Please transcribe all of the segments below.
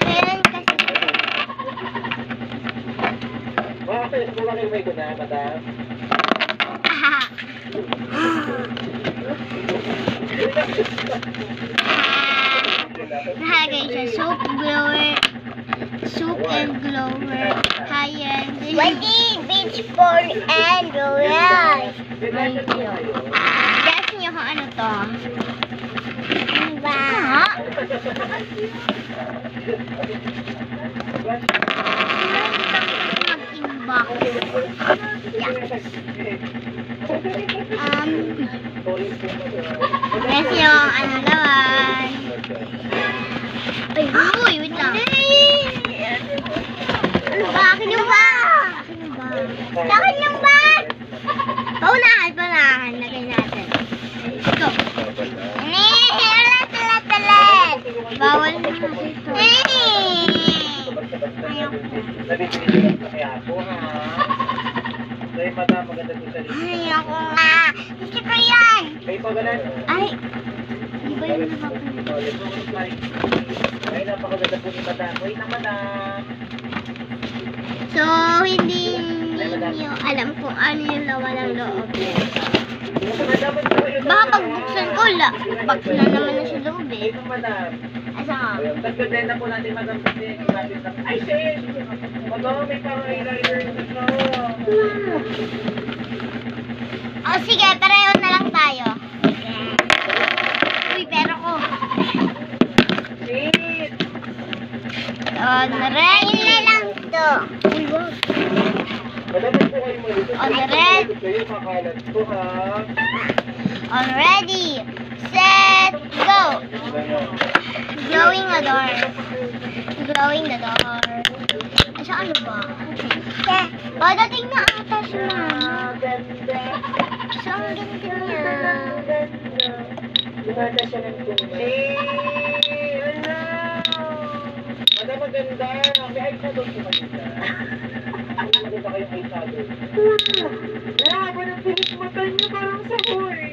Meron kasi. Bakit? Malaki may ko na, madam. Nakalagay siya, soup and blower, high-end. Beach ball and royal. Guess nyo kung ano to? Ano ba? Mag-inbox. Guess nyo ano lawan. Ay, uy, wait lang. Akin yung bag! Akin yung bag! Paunahan. Lagay natin. Ito. Talat. Bawal na kasi ito. Ayoko nga. Gusto ko yan. Ay. Di ba yun napapunta? Ay, napakaganda po ni madam. Wait na, madam. So, hindi niyo alam kung ano yung laman ng loob. Baka pagbuksan ko, box na naman na sa loob eh. Asa nga? Tagpagdenda po natin, madam. Ay, sis! Madam, may parang eyeliner na siya. O sige, pareho na lang tayo. Uy, pero ko. Sis! On red na lang to. Uy, wag. Madam, po kayo malito. On red. Kayo makalat po, ha? On ready. Set, go. Glowing the door. Asa ano ba? Dating na ata si mama. So, ang ganda niya. Gumanda siya ng tubig. Madam, maganda. May eyeshadow siya maganda. Maganda kayong eyeshadow. Wala, parang pinis mata niyo parang sahoy.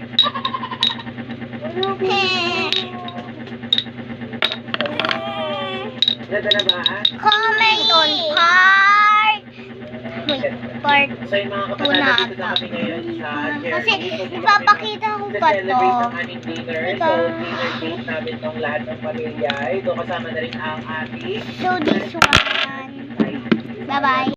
Ganda na ba? Comment on part So yung mga 2 kapatid na dito na kami ngayon sa kasi Jerry. ipapakita ko pa to. Celebrate ang aming dinner. So dinner date namin tong lahat ng pamilya. Ito kasama na rin ang ating So this one. Bye bye.